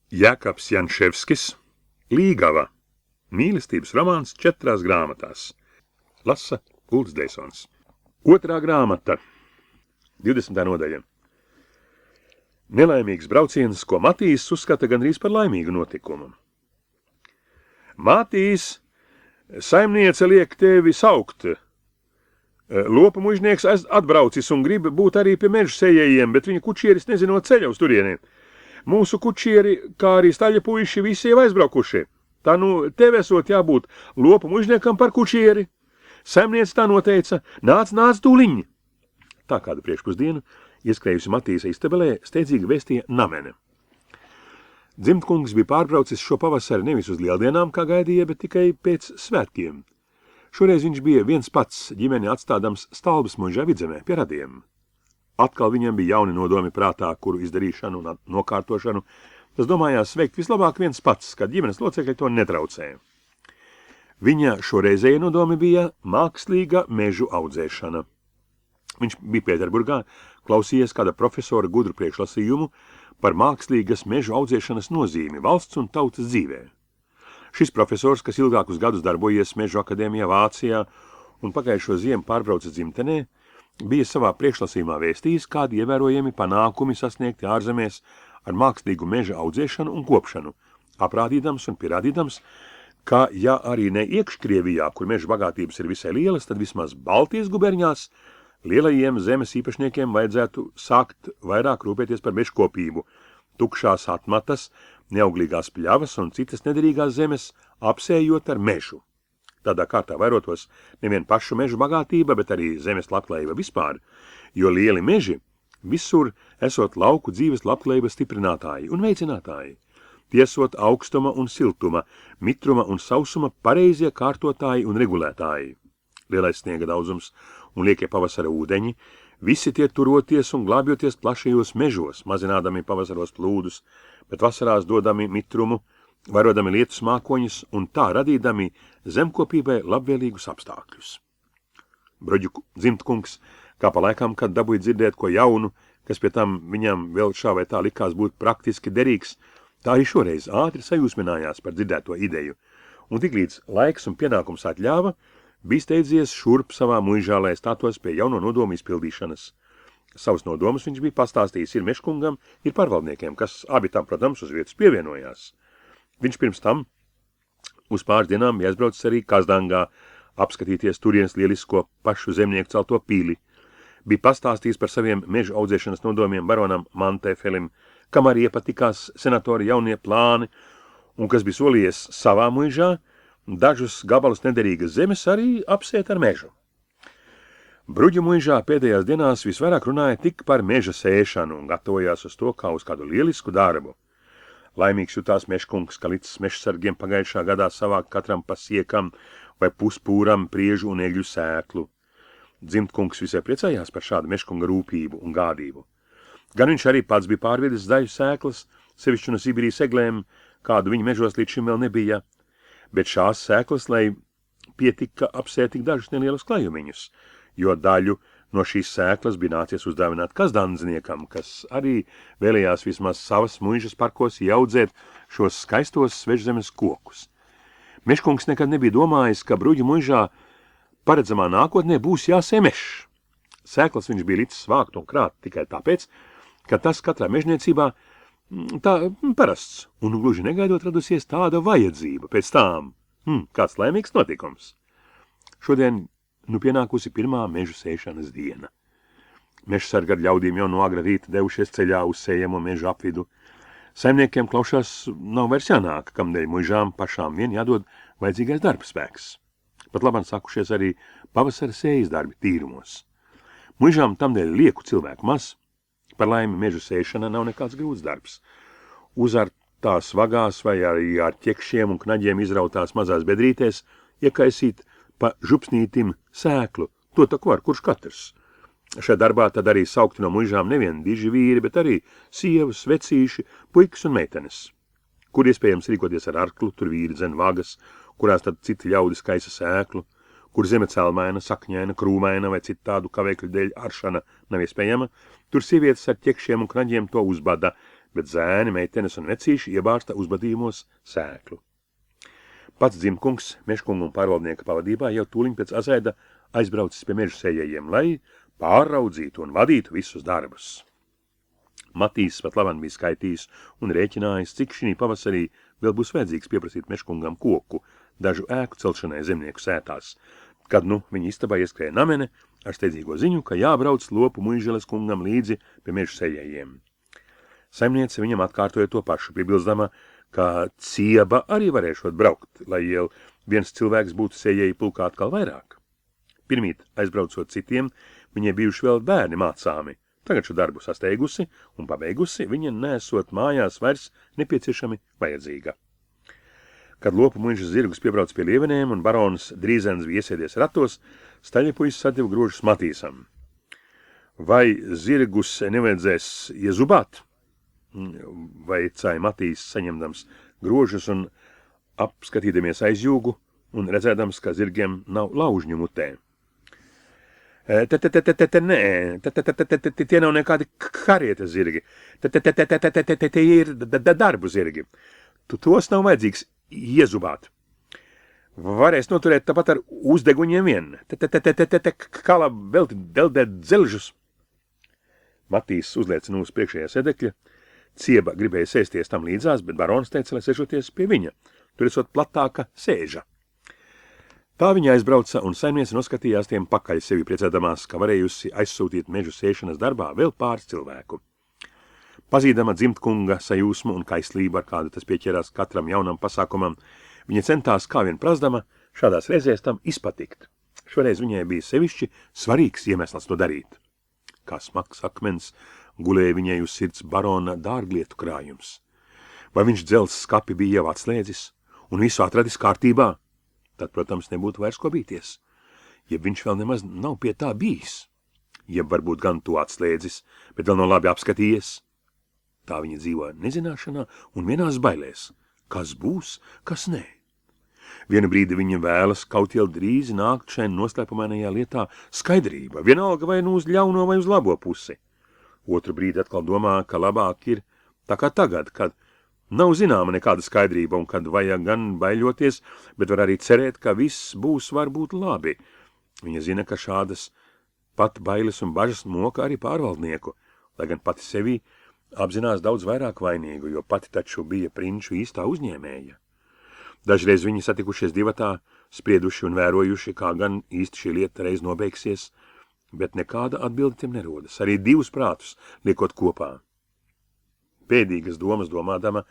Jēkabs Janševskis, Līgava, mīlestības romāns 4 grāmatās. Lasa Ulds Deisons. 2. grāmata, 20. nodaļa. Nelaimīgs brauciens, ko Matīs uzskata gandrīz par laimīgu notikumu. Matīs, saimniece liek tevi saukt. Lopa mužnieks atbraucis un grib būt arī pie meža sējējiem, bet viņa kučieris nezinot ceļa uz turieni. Mūsu kučieri, kā arī staļa puiši, visi jau aizbraukuši. Tā tev esot jābūt lopa mužniekam par kučieri. Saimniece tā noteica, nāc tūliņ. Tā kādu priekšpusdienu, ieskrējusi Matīsa istabelē, steidzīgi vēstīja Namene. Dzimtkungs bija pārbraucis šo pavasari nevis uz lieldienām, kā gaidīja, bet tikai pēc svētkiem. Šoreiz viņš bija viens pats, ģimeni atstādams Stalbas mužā Vidzemē pie radiem. Atkal viņam bija jauni nodomi prātā, kuru izdarīšanu un nokārtošanu. Tas domājās veikt vislabāk viens pats, kad ģimenes locekļi to netraucēja. Viņa šoreizēja nodomi bija mākslīga mežu audzēšana. Viņš bija Pēterburgā, klausījies kāda profesora gudru priekšlasījumu par mākslīgas mežu audzēšanas nozīmi valsts un tautas dzīvē. Šis profesors, kas ilgākus gadus darbojies Mežu akadēmijā Vācijā un pagājušo ziemu pārbrauca dzimtenē, bija savā priekšlasījumā vēstījis, kādi ievērojami panākumi sasniegti ārzemēs ar mākslīgu meža audzēšanu un kopšanu, aprādīdams un pierādīdams, ka, ja arī ne iekškrievijā, kur meža bagātības ir visai lielas, tad vismaz Baltijas guberņās lielajiem zemes īpašniekiem vajadzētu sākt vairāk rūpēties par mežkopību, tukšās atmatas, neauglīgās pļavas un citas nederīgās zemes apsējot ar mežu. Tādā kārtā vairotos nevien pašu mežu bagātība, bet arī zemes labklājība vispār, jo lieli meži visur esot lauku dzīves labklājības stiprinātāji un veicinātāji, tiesot augstuma un siltuma, mitruma un sausuma pareizie kārtotāji un regulētāji. Lielais sniega daudzums un liekie pavasara ūdeņi, visi tie turoties un glābjoties plašajos mežos, mazinādami pavasaros plūdus, bet vasarās dodami mitrumu, varodami lietus mākoņus un tā radīdami zemkopībai labvēlīgus apstākļus. Bruģu dzimtkungs, kā pa laikam, kad dabūja dzirdēt ko jaunu, kas pie tam viņam vēl šā vai tā likās būt praktiski derīgs, tā arī šoreiz ātri sajūsminājās par dzirdēto ideju, un tiklīdz laiks un pienākums atļāva, bija steidzies šurp savā muižā, lai stātos pie jauno nodomu izpildīšanas. Savus nodomus viņš bija pastāstījis ir meškungam, ir pārvaldniekiem, kas abi tam, protams, uz vietas pievienojās. Viņš pirms tam uz pāris dienām bija aizbraucis arī Kazdangā, apskatīties turienes lielisko pašu zemnieku celto pīli. Bija pastāstījis par saviem mežu audzēšanas nodomiem baronam Mantēfelim, kam arī iepatikās senatori jaunie plāni, un kas bija solījies savā muižā, dažus gabalus nederīgas zemes arī apsēt ar mežu. Bruģu muižā pēdējās dienās visvairāk runāja tik par meža sēšanu un gatavojās uz to kā uz kādu lielisku darbu. Laimīgs jutās meškungs, ka līdz mežsargiem pagājušā gadā savāk katram pa siekam vai puspūram priežu un egļu sēklu. Dzimtkungs visai priecājās par šādu meškunga rūpību un gādību. Gan viņš arī pats bija pārvedis daļu sēklas, sevišķi no Sibīrijas eglēm, kādu viņa mežos līdz šim vēl nebija, bet šās sēklas, lai pietika apsēt tik dažus nelielus klajumiņus, jo daļu no šīs sēklas bija nācies uzdāvināt kazdandzniekam, kas arī vēlējās vismaz savas muižas parkos ieaudzēt šos skaistos svežzemes kokus. Meškungs nekad nebija domājis, ka Bruģu muižā paredzamā nākotnē būs jāsē mežs. Sēklas viņš bija līdz svākt un krāt tikai tāpēc, ka tas katrā mežniecībā tā parasts un gluži negaidot radusies tāda vajadzība pēc tām. Kāds laimīgs notikums. Šodien pienākusi pirmā mežu sēšanas diena. Mežsargi ar ļaudīm jau no agra rīta devušies ceļā uz sējamo mežu apvidu. Saimniekiem klaušās nav vairs jānāk, kamdēļ muižām pašām vien jādod vajadzīgais darbspēks. Pat labāk sākušies arī pavasara sējas darbi tīrumos. Muižām tamdēļ lieku cilvēku maz. Par laimi mežu sēšana nav nekāds grūts darbs. Uzartās vagās vai arī ar ķekšiem un knaģiem izrautās mazās bedrītēs iekaisīt pa župsnītim sēklu, to taku var kurš katrs. Šajā darbā tad arī saukti no muižām nevien diži vīri, bet arī sievas, vecīši, puikas un meitenes. Kur iespējams rīkoties ar arklu, tur vīri dzen vagas, kurās tad citi ļaudis kaisa sēklu, kur zeme celmaina, sakņaina, krūmaina vai citādu kavēkļu dēļ aršana nav iespējama, tur sievietes ar ķekšiem un knaģiem to uzbada, bet zēni, meitenes un vecīši iebārsta uzbadījumos sēklu. Pats dzimtkungs mežkungu un pārvaldnieka pavadībā jau tūliņ pēc azēda aizbraucis pie mežu sējējiem, lai pārraudzītu un vadītu visus darbus. Matīs pat labam bija skaitījis un rēķinājis, cik šī pavasarī vēl būs vajadzīgs pieprasīt mežkungam koku, dažu ēku celšanai zemnieku sētās, kad viņa istabā ieskrēja namene ar steidzīgo ziņu, ka jābrauc Lopu Muiželes kungam līdzi pie mežu sējējiem. Saimniece viņam atkārtoja to pašu, piebilstama, ka cieba arī varēšot braukt, lai jau viens cilvēks būtu sējēji pulkā atkal vairāk. Pirmīt, aizbraucot citiem, viņai bijuši vēl bērni mācāmi. Tagad šo darbu sasteigusi un pabeigusi, viņa nesot mājās vairs nepieciešami vajadzīga. Kad Lopu Muižas zirgus piebrauc pie Lievenēm un barons Drīzens bija iesēdies ratos, staļapuisis sadeva grožus Matīsam. Vai zirgus nevajadzēs iezubāt? Vaicāja Matīs, saņemdams grožus un apskatīdamies aizjūgu un redzēdams, ka zirgiem nav laužņu mutē. Nē, tie nav nekādi karietes zirgi. Tie ir darbu zirgi. Tos nav vajadzīgs iezubāt. Varēs noturēt tāpat ar uzdeguņiem vien. Kala vēl deldēt dzelžus. Matīs uzliec uz priekšējā sedekļa. Cieba gribēja sēsties tam līdzās, bet barons teica, lai sēžoties pie viņa. Tur esot platāka sēža. Tā viņa aizbrauca un saimniece noskatījās tiem pakaļ sevi priecēdamās, ka varējusi aizsūtīt mežu sēšanas darbā vēl pāris cilvēku. Pazīdama dzimtkunga sajūsmu un kaislību, ar kādu tas pieķerās katram jaunam pasākumam, viņa centās kā vien prasdama šādās reizēs tam izpatikt. Šoreiz viņai bija sevišķi svarīgs iemesls to darīt. Kā smags akmens gulēja viņai uz sirds barona dārglietu krājums. Vai viņš dzels skapi bija jau atslēdzis un visu atradis kārtībā? Tad, protams, nebūtu vairs ko bīties. Ja viņš vēl nemaz nav pie tā bijis, ja varbūt gan to atslēdzis, bet vēl nav labi apskatījies. Tā viņa dzīvo nezināšanā un vienās bailēs. Kas būs, kas nē. Vienu brīdi viņa vēlas kaut jau drīz nākt šai noslēpumainajā lietā skaidrība, vienalga vai uz ļauno vai uz labo pusi. Otru brīdi atkal domā, ka labāk ir tā kā tagad, kad nav zināma nekāda skaidrība un kad vajag gan baiļoties, bet var arī cerēt, ka viss būs varbūt labi. Viņa zina, ka šādas pat bailes un bažas moka arī pārvaldnieku, lai gan pati sevi apzinās daudz vairāk vainīgu, jo pati taču bija prinču īstā uzņēmēja. Dažreiz viņi satikušies divatā, sprieduši un vērojuši, kā gan īsti šī lieta reiz nobeigsies, bet nekāda atbilde tiem nerodas, arī divus prātus liekot kopā. Pēdīgas domas domādama,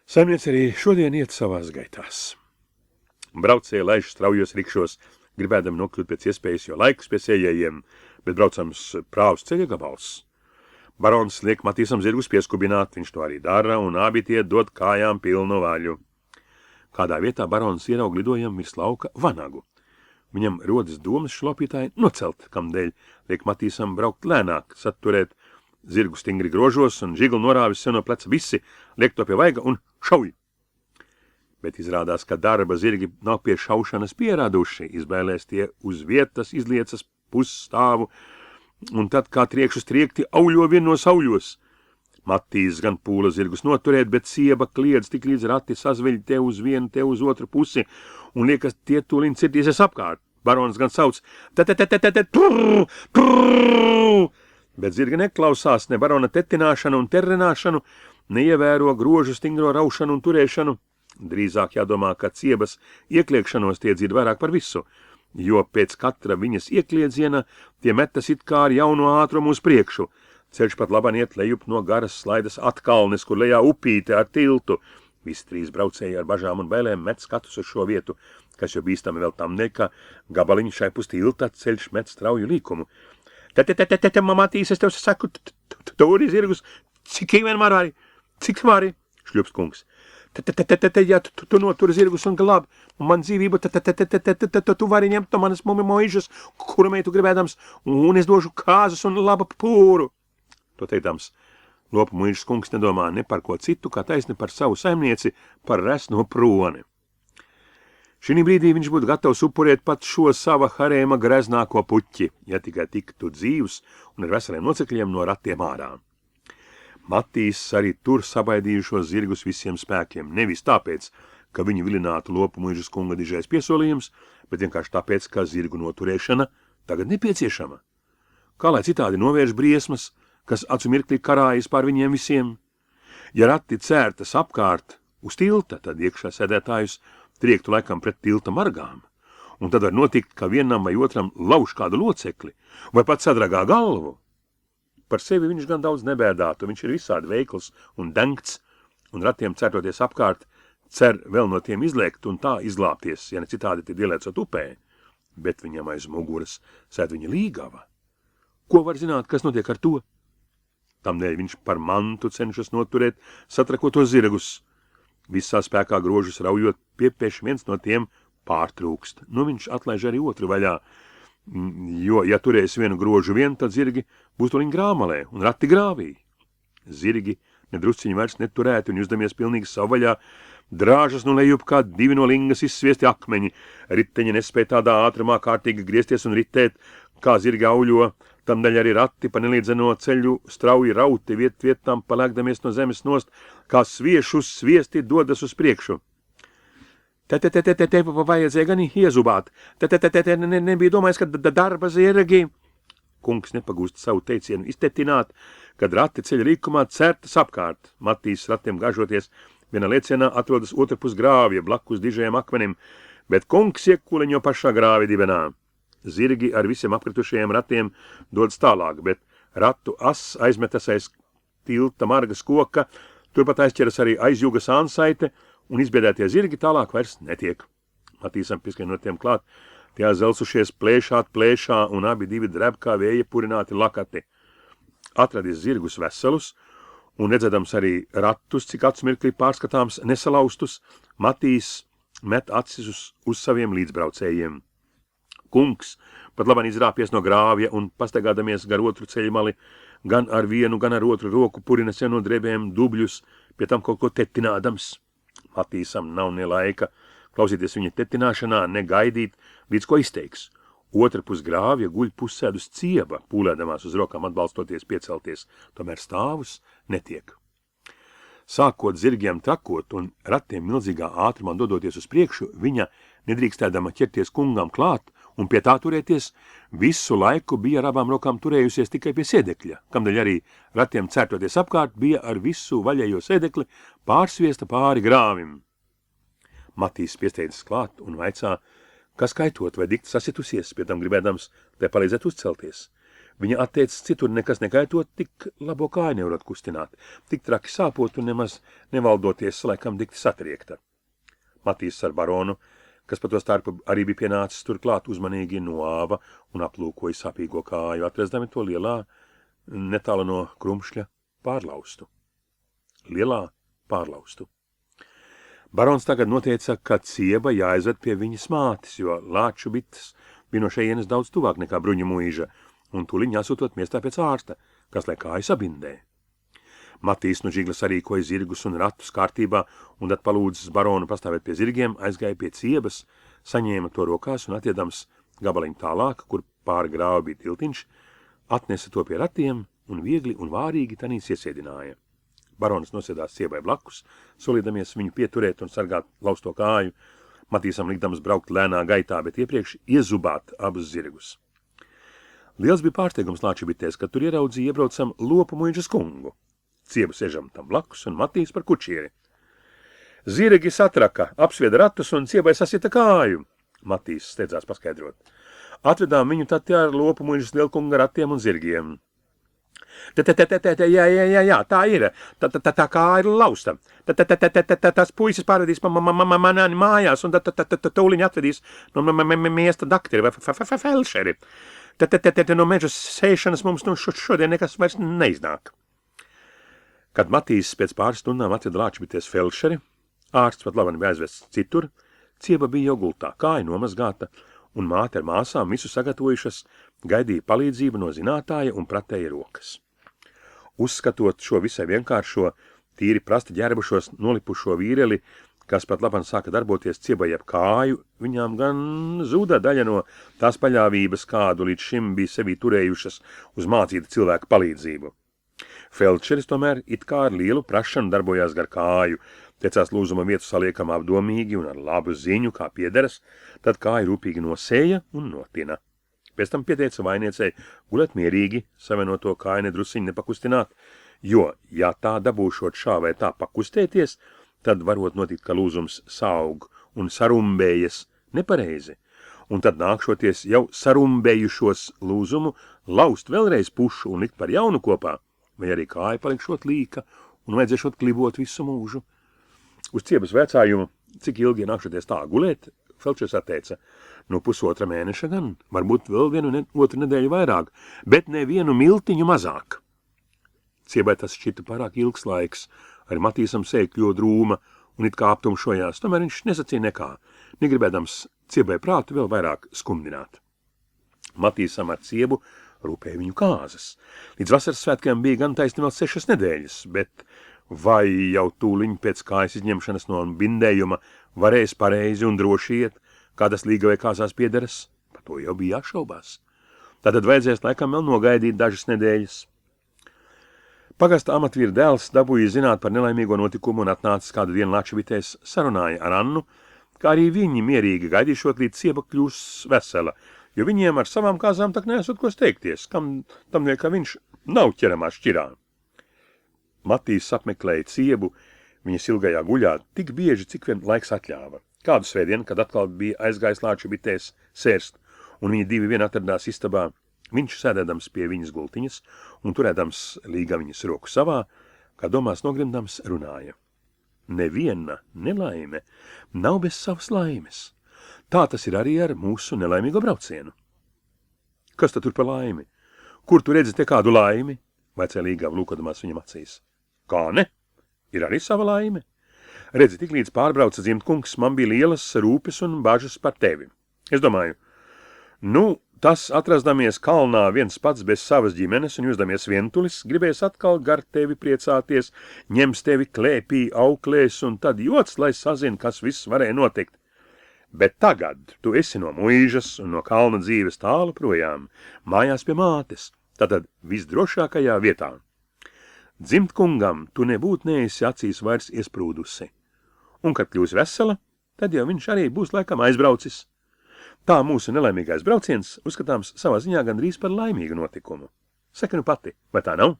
saimniece arī šodien iet savās gaitās. Braucēja laiž straujos rikšos, gribēdami nokļūt pēc iespējas, jo laiks pie sējējiem, bet braucams prāvs ceļa gabals. Barons liek Matīsam zirgus pieskubināt, viņš to arī dara, un abi tie dod kājām pilnu vaļu. Kādā vietā barons ieraug lidojam virs lauka vanagu. Viņam rodas domas šlopītāji nocelt, kamdēļ liek Matīsam braukt lēnāk, saturēt zirgu stingri grožos un žigli norāvis sev no pleca visi, liek to pie vaiga un šauj. Bet izrādās, ka darba zirgi nav pie šaušanas pieraduši, izbēlēs tie uz vietas, izliecas pusstāvu, un tad kā triekšus triekti auļo vienos auļos. Matīs gan pūla zirgus noturēt, bet cieba kliedz tik līdz rati sazveļ te uz vienu, te uz otru pusi, un liekas tie tūliņ cirtīsies apkārt. Barons gan sauc, bet zirga neklausās ne barona tetināšanu un terrenāšanu, neievēro grožu stingro raušanu un turēšanu. Drīzāk jādomā, ka ciebas iekliekšanos tie dzird vairāk par visu, jo pēc katra viņas iekliedziena tie metas it kā ar jauno ātrumu uz priekšu. Ceļš pat laban iet lejup no garas slaidas atkalnes, kur lejā upīte ar tiltu. Visi trīs braucēji ar bažām un bailēm met skatus uz šo vietu, kas jau bīstami vēl tam ne, ka gabaliņš šai pus tilta ceļš met strauju līkumu. Matīs, es tev saku, turi zirgus, cik vienmēr vari, cik vari, šļups kungs. Ja tu noturi zirgus un glāb, man dzīvību, tu vari ņemt no manas Muižas, kuru meitu gribēdams, un es došu kāzus un laba pūru. To teikdams, Lopu Muižas kungs nedomā ne par ko citu, kā taisni par savu saimnieci, par resno proni. Šī brīdī viņš būtu gatavs upurēt pat šo sava harēma greznāko puķi, ja tikai tiktu dzīvs un ar veseliem locekļiem no ratiem ārā. Matīs arī tur sabaidījušos zirgus visiem spēkiem, nevis tāpēc, ka viņi vilinātu Lopu muižas kunga dižais piesolījums, bet vienkārši tāpēc, ka zirgu noturēšana tagad nepieciešama. Kā lai citādi novērš briesmas, kas acu mirklī karājas pār viņiem visiem? Ja rati cērtas apkārt uz tilta, tad iekšā sēdētājus triektu laikam pret tilta margām, un tad var notikt, ka vienam vai otram lauž kādu locekli, vai pat sadragā galvu. Par sevi viņš gan daudz nebēdātu, viņš ir visādi veikls un dengts, un ratiem cērtoties apkārt, cer vēl no tiem izliekt un tā izglābties, ja ne citādi tie ielēcot upē, bet viņam aiz muguras sēd viņa līgava. Ko var zināt, kas notiek ar to? Tamdēļ viņš par mantu cenšas noturēt satrakotos zirgus. Visā spēkā grožus raujot piepieši viens no tiem pārtrūkst. Nu viņš atlaiž arī otru vaļā, jo, ja turēs vienu grožu vien, tad zirgi būs to viņa grāmalē un rati grāvī. Zirgi nedrusciņi vairs neturēti un uzdamies pilnīgi savu vaļā, drāžas no lejup kā divi no lingas izsviesti akmeņi, riteņi nespēja tādā ātrumā kārtīgi griezties un ritēt, kā zirgi auļo, tamdēļ arī rati pa nelīdzeno ceļu strauji rauti vietām palēkdamies no zemes nost, kā sviešu sviesti dodas uz priekšu. Te vajadzēja gan iezubāt, te nebija domājis, ka darba zirgi. Kungs nepagūst savu teicienu iztetināt, kad rati ceļa rīkumā certas apkārt. Matīs ratiem gažoties, viena liecienā atrodas otrpus grāvja blakus dižajam akmenim, bet kungs iekuleņo pašā grāvi dibenā. Zirgi ar visiem apkritušajiem ratiem dodas tālāk, bet ratu as aizmetas aiz tilta margas koka, turpat aizķeras arī aizjūga sānsaite, un izbiedētie zirgi tālāk vairs netiek. Matīsam piskaņotiem klāt, tie zelsušies plēšā, un abi divi dreb kā vēja purināti lakati. Atradis zirgus veselus, un redzēdams arī ratus, cik atsmirklī pārskatāms nesalaustus, Matīs met acis uz saviem līdzbraucējiem. Kungs pat labāk izrāpies no grāvja un pastaigādamies gar otru ceļmali, gan ar vienu, gan ar otru roku purina sev no drebēm dubļus, pie tam kaut ko tetinādams. Matīsam nav ne laika klausīties viņa tetināšanā, ne gaidīt, līdz ko izteiks. Otra pus grāvja guļ pussēdus cieba, pūlēdamās uz rokām atbalstoties piecelties, tomēr stāvus netiek. Sākot zirgiem trakot un ratiem milzīgā ātrumā dodoties uz priekšu, viņa, nedrīkstēdama ķerties kungam klāt un pie tā turēties, visu laiku bija ar abām rokām turējusies tikai pie sēdekļa, kamdēļ arī ratiem cērtoties apkārt bija ar visu vaļējo sēdekli pārsviesta pāri grāvim. Matīs piesteidzas klāt un vaicā, kas kaitot vai dikti sasitusies, pie tam gribēdams, tai palīdzēt uzcelties. Viņa atteicis citur nekas nekaitot, tik labo kāju nevarot kustināt, tik traki sāpot un nemaz nevaldoties, laikam dikti satriekta. Matīs ar baronu, kas pa to starpu arī bija pienācis turklāt uzmanīgi noāva un aplūkoja sāpīgo kāju, atrastami to lielā, netālu no krumšļa pārlaustu. Lielā pārlaustu. Barons tagad noteica, ka cieba jāaizved pie viņas mātes, jo lāču bites bija no šejienes daudz tuvāk nekā bruņu muiža, un tūliņ jāsūtot miestā pēc ārsta, kas lai kāju sabindē. Matīs no žiglas arī koja zirgus un ratus kārtībā, un tad palūdzis baronu pastāvēt pie zirgiem, aizgāja pie ciebas, saņēma to rokās un attiedams gabaliņu tālāk, kur pāri grāvi bija tiltiņš, atnesa to pie ratiem un viegli un vārīgi tanīs iesēdināja. Barons nosēdās ciebai blakus, solīdamies viņu pieturēt un sargāt lausto kāju, Matīsam likdams braukt lēnā gaitā, bet iepriekš iezubāt abus zirgus. Liels bija pārsteigums lāčibitēs, kad tur ieraudzīja iebraucam Lopu muižas kungu. Ciebu sežam tam blakus un Matīs par kučieri. Zirgi satraka, apsvieda ratus un ciebai sasita kāju, Matīs steidzās paskaidrot. Atvedām viņu tad ar Lopu muižas lielkunga ratiem un zirgiem. Jā, tā ir. Tā kā ir lausta. Tas puisis pārvedīs manāni mājās un tūliņ atvedīs no miesta dakteri vai felšeri. No meža sēšanas mums šodien nekas vairs neiznāk. Kad Matīs pēc pāris stundām atveda lāčbities felšeri, ārsts pat labani bija aizvests citur, cieba bija jau gultā, kāja nomazgāta, un māte ar māsām visu sagatavojušas, gaidīja palīdzību no zinātāja un pratēja rokas. Uzskatot šo visai vienkāršo, tīri prasti ģērbušos, nolipušo vīreli, kas pat labam sāka darboties ciebai ap kāju, viņām gan zūda daļa no tās paļāvības, kādu līdz šim bija sevī turējušas uz mācīta cilvēka palīdzību. Feldšeris tomēr it kā ar lielu prašanu darbojās gar kāju, tiecās lūzuma vietu saliekam apdomīgi un ar labu ziņu, kā piederas, tad kāju rūpīgi nosēja un notina. Pēc tam pieteica vainiecei gulēt mierīgi, savienoto kāju nedrusiņi nepakustināt, jo, ja tā dabūšot šā vai tā pakustēties, tad varot notikt, ka lūzums saug un sarumbējas nepareizi, un tad nākšoties jau sarumbējušos lūzumu laust vēlreiz pušu un likt par jaunu kopā, vai arī kāja palikšot līka un vajadzēšot klibot visu mūžu. Uz ciebas vecājumu, cik ilgi nākšoties tā gulēt, Feldšers atteica, no 1,5 mēneša gan, varbūt vēl otru nedēļu vairāk, bet nevienu miltiņu mazāk. Ciebai tas šķita pārāk ilgs laiks, arī Matīsam seja kļuva drūma un it kā aptumšojās, tomēr viņš nesacīja nekā, negribēdams ciebai prātu vēl vairāk skumdināt. Matīsam ar ciebu rūpēja viņu kāzas. Līdz vasaras svētkiem bija gan taisni vēl 6 nedēļas, bet vai jau tūliņ pēc kājas izņemšanas no bindējuma varēs pareizi un droši iet, kādas līgavai kāzās piederas? Par to jau bija jāšaubās. Tātad vajadzēs laikam vēl nogaidīt dažas nedēļas. Pagasta amatvīra dēls dabūja zināt par nelaimīgo notikumu un atnācis kādu dienu Lačavitēs sarunāja ar Annu, kā arī viņi mierīgi gaidīšot līdz cieba kļūs vesela, jo viņiem ar savām kāzām tak neesot ko steigties, kam tam ka viņš nav ķeramā šķirā. Matīs apmeklēja ciebu viņas ilgajā guļā tik bieži, cik vien laiks atļāva. Kādu svētdienu, kad atkal bija aizgājis Lāčavitēs sērst, un viņi divi vien atradās istabā, viņš sēdēdams pie viņas gultiņas un turēdams līga viņas roku savā, kā domās nogrimdams runāja. Neviena nelaime nav bez savas laimes. Tā tas ir arī ar mūsu nelaimīgo braucienu. Kas tad tur par laimi? Kur tu redzi te kādu laimi? Vaicāja līgava lūkodamās viņam acīs. Kā ne? Ir arī sava laime. Redzi, tik līdz pārbrauca dzimtkungs, man bija lielas rūpes un bažas par tevi. Es domāju, tas atrasdamies kalnā viens pats bez savas ģimenes un jūsdamies vientulis, gribēs atkal gar tevi priecāties, ņems tevi klēpī, auklēs un tad jots, lai sazin, kas viss varēja notikt. Bet tagad tu esi no muīžas un no kalna dzīves tālu projām, mājās pie mātes, tātad visdrošākajā vietā. Dzimtkungam tu nebūt neesi acīs vairs iesprūdusi. Un, kad kļūs vesela, tad jau viņš arī būs laikam aizbraucis. Tā mūsu nelaimīgais brauciens uzskatāms savā ziņā gandrīz par laimīgu notikumu. Saka nu pati, vai tā nav?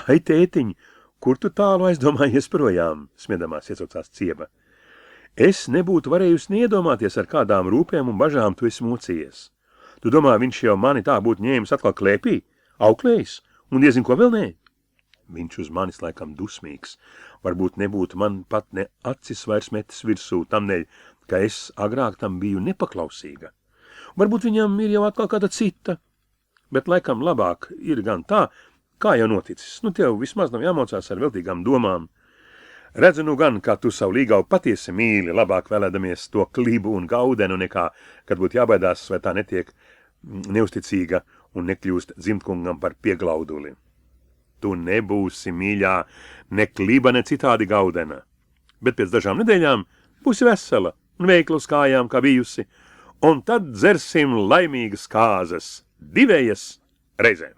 Ai, tētiņ, kur tu tālu aizdomājies projām, smiedamās iesaucās cieba. Es nebūtu varējusi neiedomāties, ar kādām rūpēm un bažām tu esi mocījies. Tu domā, viņš jau mani tā būtu ņēmis atkal klēpī, auklējis, un diezin ko vēl nē? Viņš uz manis laikam dusmīgs. Varbūt nebūtu man pat ne acis vairs metis virsū, tamdēļ, ka es agrāk tam biju nepaklausīga. Varbūt viņam ir jau atkal kāda cita, bet laikam labāk ir gan tā, kā jau noticis. Tev vismaz nav jāmaucās ar veltīgām domām. Redzu gan, kā tu savu līgavu patiesi mīli, labāk vēlēdamies to klibu un gaudenu nekā, kad būtu jābaidās, vai tā netiek neusticīga un nekļūst dzimtkungam par pieglauduli. Tu nebūsi, mīļā, ne kliba, ne citādi gaudena, bet pēc dažām nedēļām būsi vesela un veikla uz kājām, kā bijusi, un tad dzersim laimīgas kāzas, divējas reizēm.